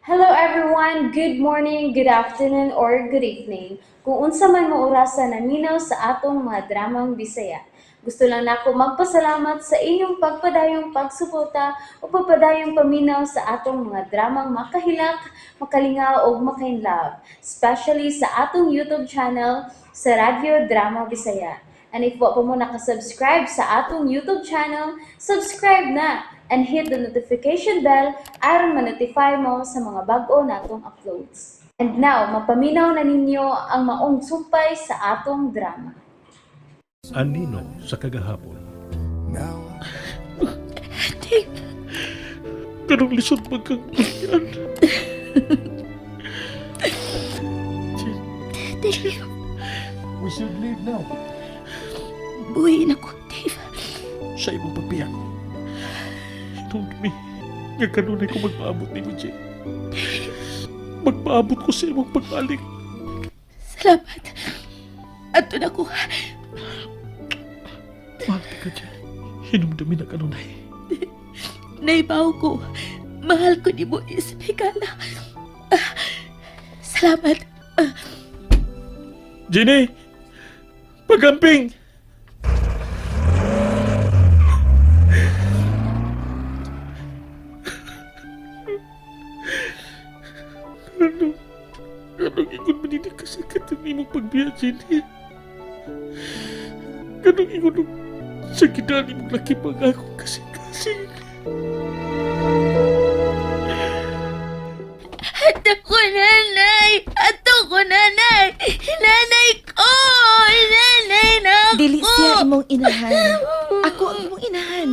Hello everyone, good morning, good afternoon, or good evening. Kung unsa man mo orasan naminaw sa atong mga dramang Bisaya. Gusto lang nako magpasalamat sa inyong pagpadayong pagsuporta o pagpadayong paminaw sa atong mga dramang makahilak, makalingaw o makainlove, especially sa atong YouTube channel sa Radyo Drama Bisaya. And if wa pa mo nakasubscribe sa atong YouTube channel, subscribe na and hit the notification bell aron ma-notify mo sa mga bag-o natong uploads. And now, mapaminaw na ninyo ang maong sumpay sa atong drama. Anino sa kagahapon. Ganong lisod magkagulyan. Dave, We should leave now. buhayin ako, Dave. Sa imong pagbiyak. Told me, nga kanunay ko magpaabot ni mo, Jay. Magpaabot ko sa imong pagbalik. Salamat. Ato na ko. Mahal ka, Jay. Hinumdumi na kanunay. Naibaw ko. Mahal ko ni mo isipikala. Salamat. Jenny! Pagamping! Anong ingon maninig ka sa katang imong pagbiya, Jenny? Anong ingon sa kinali mong laki pang akong kasing-kasing? Ato ko, nanay! Ato ko, nanay! Nanay ko! Nanay na ako! Dili siya imong inahan. Ako ang imong inahan.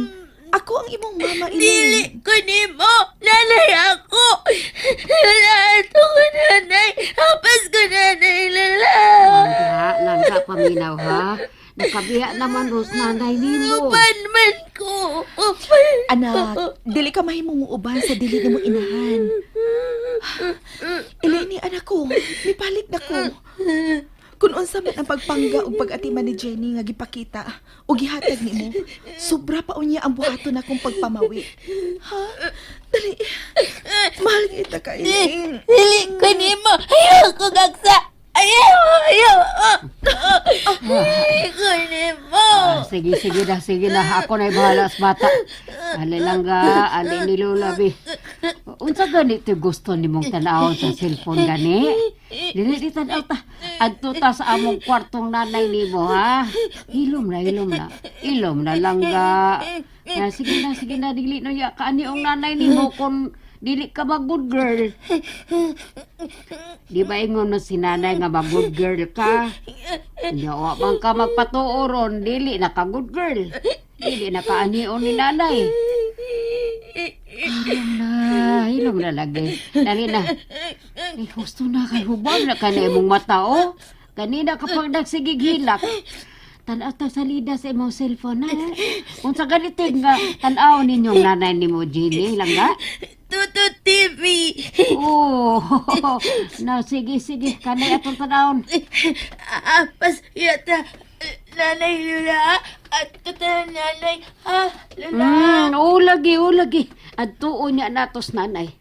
Ako ang imong mama, Dili Iling. ko ni mo! Nanay ako! Ato ko, nanay! Hapas ko, nanay, lala! Langga paminaw ha. Nakabiya naman Ros nanay nimo. Upan man ko! Upan! Anak, dili ka mahimong uban sa dili nimong inahan. Ilini, anak ko. Mipalit na ko. Kung unsa man ang pagpangga ug pag-atiman ni Jenny nga gipakita o gihatag nimo, sobra pa unya ang buhaton akong pagpamawi. Ha? Dali. Mahal kita ka, Iling. Dili ko ni mo! Ayaw ko gagsa! Ayaw! Dili ko ni mo! Sige na. Ako na'y bahala sa bata. Ali langga, ali ni Lola bi. Unsa ganito gusto nimong tanawon sa cellphone gani? Dili tanaw ta. Adto ta sa among kwartong nanay nimo ha. Ilom na langga. Sige na dili no ya kaani ang nanay nimo kon dili ka ba good girl. Di ba ingon no si nanay nga ba good girl ka? Yawa bang ka magpatuoron, dili na ka good girl. Dili na ka anion ni nanay. Hilom na lagi. Dali na. Gusto na kay hubam na ka na imong mata oh. Kanina kapag nagsigig hilak. Tanaw ta sa lida sa imong cellphone na. Kung sa ganitin nga, tanaw ninyong nanay ni mo, Jenny, langga? Tuto TV! Oo. Na, sige. Kanay atong tanawon. Apas yata nanay Lula at tata nanay ha Lula Oo, lagi. At tuon niya natos nanay.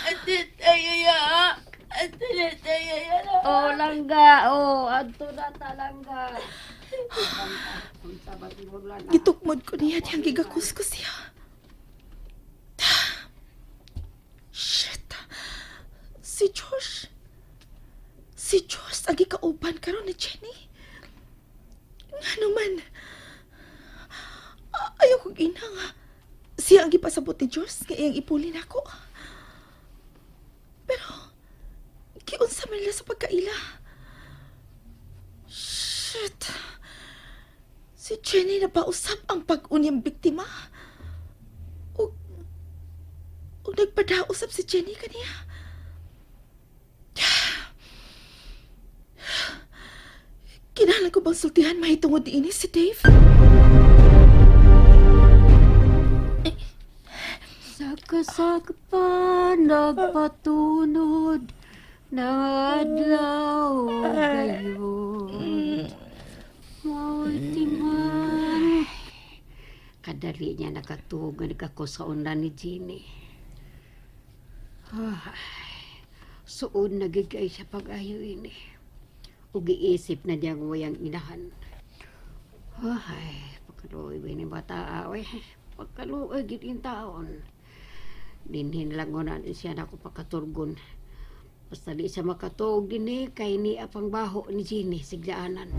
at tayo ya at tayo ya Oh, langga. Oh, adto na talangga. Gitukmod ko niya diyang gigakuskus siya. Shit. Si Josh ang gikauban karon ni Jenny. Nga naman. Ayaw kong ina nga. Siya ang gipasabot ni Josh kaya ang ipulin ako. Pero, kiunsa man nila sa pagkaila. Shit. Si Jenny na ba usap ang pag-unyang biktima? O nagpadausap si Jenny kaniya? Kinahanglan ko bang sultihan mahitungod ini si Dave? Saka pa nagpatunod na adlaw gayon. Maultiman. Kadali niya nakatuog nga nagkakusaon na ni Jenny. Suod nagigay siya pag-ayo ini. Ug giisip na niya wayang inahan. Ay, pagkaluoy ba ni bata awe. Pagkaluoy gid in taon. Dinhin lang na siya na ko pakaturgon. Basta di siya makatuog din kay ni apang baho ni Jenny siglaanan.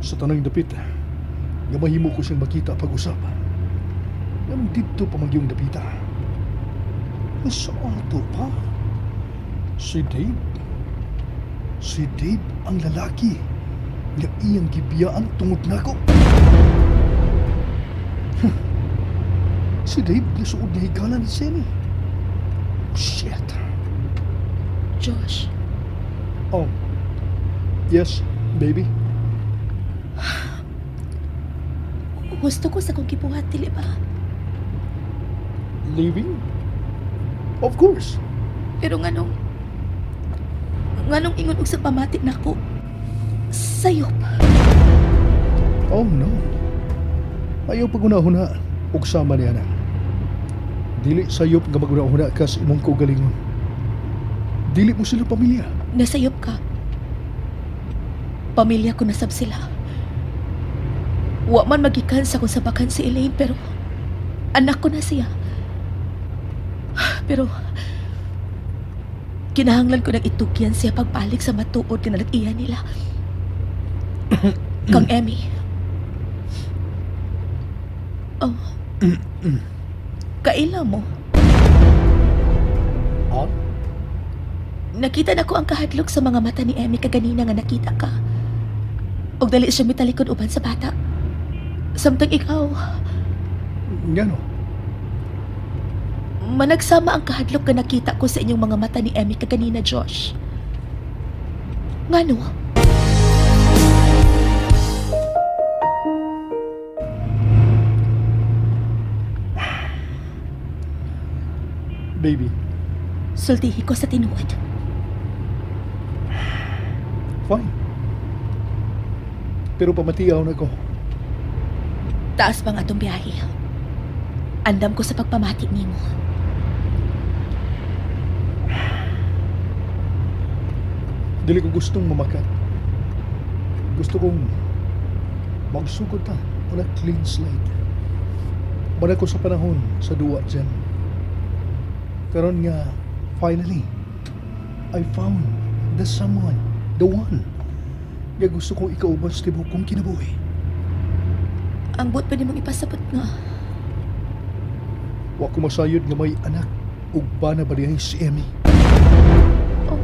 Sa tanang dapit, nga mahimo ko siyang makita pag-usap. Anong dito pa magyong dapita? Sa ato pa? Si Dave? Si Dave ang lalaki nga iyang gibiyaan tungod nako. Si Dave nga suod na higalan ni Jenny. Shit. Josh, Oh. Yes, baby. gusto ko sa kong gibuhat, dili ba? Leaving? Of course. Pero nganong ingon og sa pamati nako. Sayop. Oh no. Ayaw pagunahuna og sama niya na. Dili sayop nga magunahuna ka sa imong kaugalingon. Dili mo sila pamilya. Nasayop ka. Pamilya ko nasab sila. Wa man magikan sa kung sabakan si Elaine, pero anak ko na siya. Pero kinahanglan ko nang itugyan siya pagbalik sa matuod nga nag-iya nila. Kang Emmy. Oh. Kaila mo. Ha? Nakita na ko ang kahadlok sa mga mata ni Emmy kaganina nga nakita ka. Og dali siya mitalikod uban sa bata. Samtang ikaw, Ngano? managsama ang kahadlok nga nakita ko sa inyong mga mata ni Emmy kaganina, Josh. Ngano? Baby, Sultihi ko sa tinuod. fine. Pero pamatiyaw na ko. Taas pa nga atong biyahe. Andam ko sa pagpamati nimo. Dili ko gustong mamakat. Gusto kong magsugod ta on a clean slate. Bada ko sa panahon sa duwa dyan. Karon nga, finally, I found the someone, the one. Nga gusto kong ikaubas tibok kong kinabuhi. Ang buot pa nimong ipasabot nga. Wa ko masayod nga may anak ug bana ba dihay si Emmy. Oh.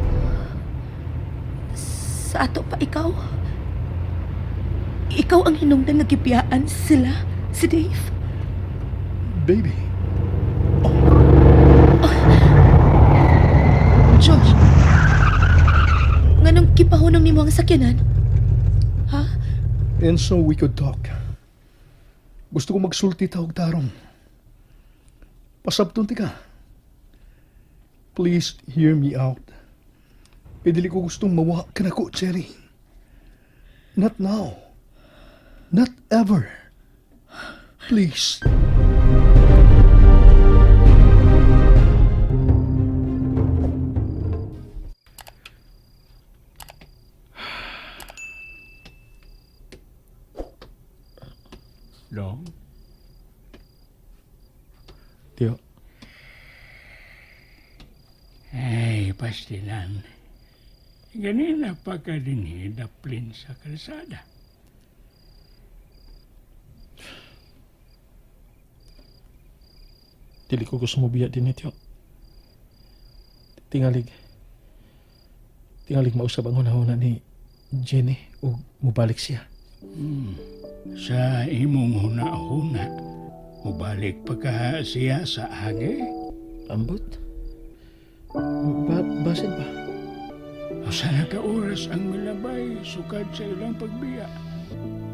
Sa ato pa ikaw? Ikaw ang hinungdan nga gipiyaan sila, si Dave. Baby, Josh, nganong kipahunong nimo ang sakyanan? Ha? and so we could talk. Gusto ko magsulti tawag tarong. Pasabton ti ka. Please hear me out. Dili ko gustong mawa ka na ko, Cherry. Not now. Not ever. Please. Dong, Tiyo, ay, pastilan. Ganina pa ka din daplin sa kalsada. dili ko gusto mo biya din ito. Tingalig mausap ang hunahuna ni Jenny o mubalik siya. Sa imong huna-huna, mubalik pa ka siya sa agi. Ambot? Basin ba? O sana ka oras ang milabay sukad sa ilang pagbiya.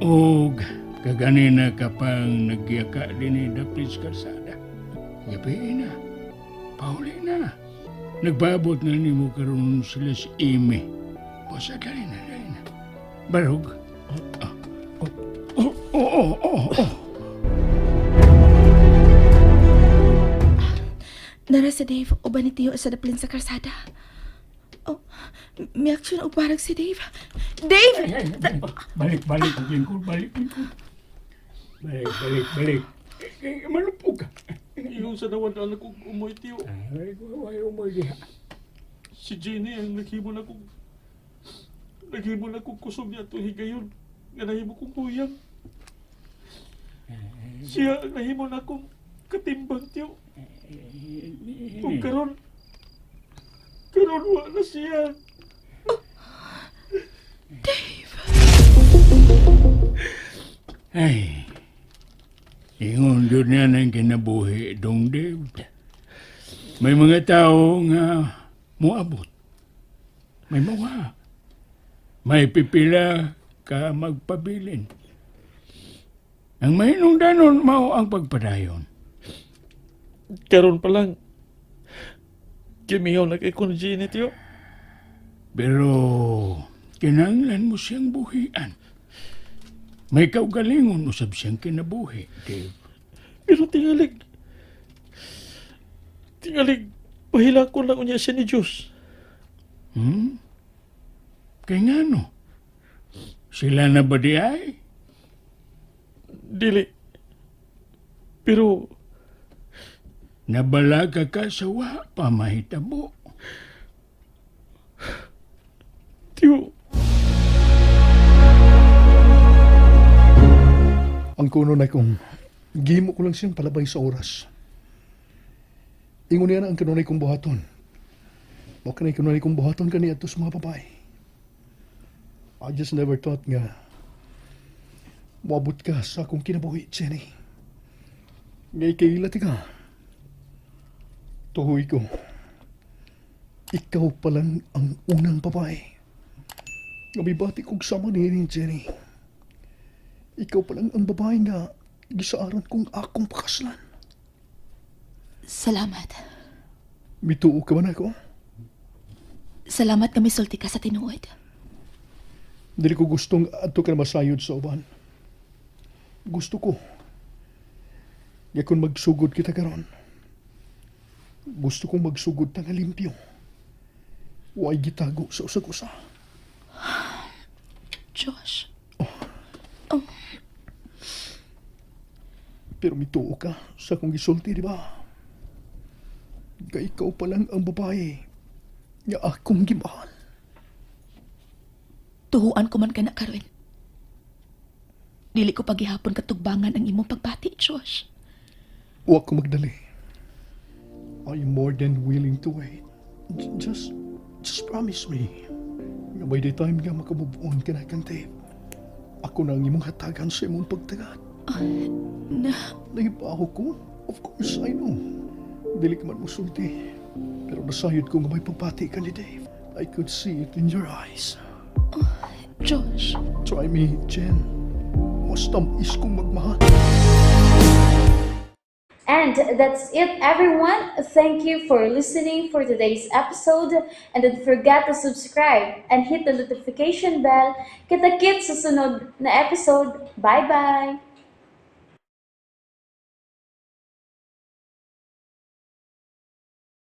Og kaganina ka pang nagyaka din daplin sa kalsada. Gabi na. Pauli na. Nagbabot na nimo karon sila si Amy. Basta dali na. Barog? Oo. Nara si Dave, uban ni Tiyo sa daplin sa karsada. Oh, may aksyon o parang si Dave. Dave! Balik, lingkod, balik. Balik. Malupog ka. Iyon sa nawan anak kong umoy, tiyo. Ay, umoy diha. Si Jenny ang naghimo na kong kusog niya ito higayon. Nga nahimo kong kuyang. Siya ang nahimo na kong katimbang, tiyo. Kung karon wala siya. Ay, ingon yun yan ang kinabuhi, Dong Dave. May mga tao nga muabot. May mga. May pipila ka magpabilin. Ang mahinungdanon mao ang pagpadayon. Karon pa lang. Kimiyaw na kay kong Jenny, tiyo. Pero kinanglan mo siyang buhian. May kaugalingon usab siyang kinabuhi, Dave. Pero tingalig, pahila ko lang unya siya ni Diyos. Kaya nga no? Sila na ba di ay? Dili. Pero, Nabalaga ka sa wa pa mahitabo. tiyo, Ang kuno na kong gihimo ko lang siyang palabay sa oras. Ingon niya na ang kanunay kong buhaton. O kanunay kong buhaton kani ato sa mga babae. I just never thought nga moabot ka sa akong kinabuhi, Jenny. Ngay kailati ka. Tuhoy ko. Ikaw pa lang ang unang babae. Ngabibati kong sama ni Jenny. Ikaw pa lang ang babae nga gisaaran kong akong pakaslan. Salamat. Mituo ka ba na ako? Salamat nga misulti ka sa tinuod. Dili ko gustong ato ka na masayod sa uban. Gusto ko. Nga kung magsugod kita karon. Gusto kong magsugod ta nga limpyo. Huwag gitago sa usag-usa. Josh. Pero mituo ka sa kong gisulti, di ba? Nga ikaw pa lang ang babae nga akong gimahal. Tuhuan ko man ka na karon. Dili ko paghihapon katugbangan ang imong pagbati, Josh. Huwag ko magdali. I am more than willing to wait. Just promise me. Nga by the time nga makabubuon ka na kang tape, ako na ang imong hatagan sa imong pagtagat. Nahibaho ko? Of course, I know. Dili ka man musulti. Pero nasayod ko nga may pagbati ka ni Dave. I could see it in your eyes. Josh. Try me, Jen. Mas tamis kong magmahal. And that's it, everyone. Thank you for listening for today's episode. And don't forget to subscribe and hit the notification bell. Kita-kits sa sunod na episode. Bye-bye!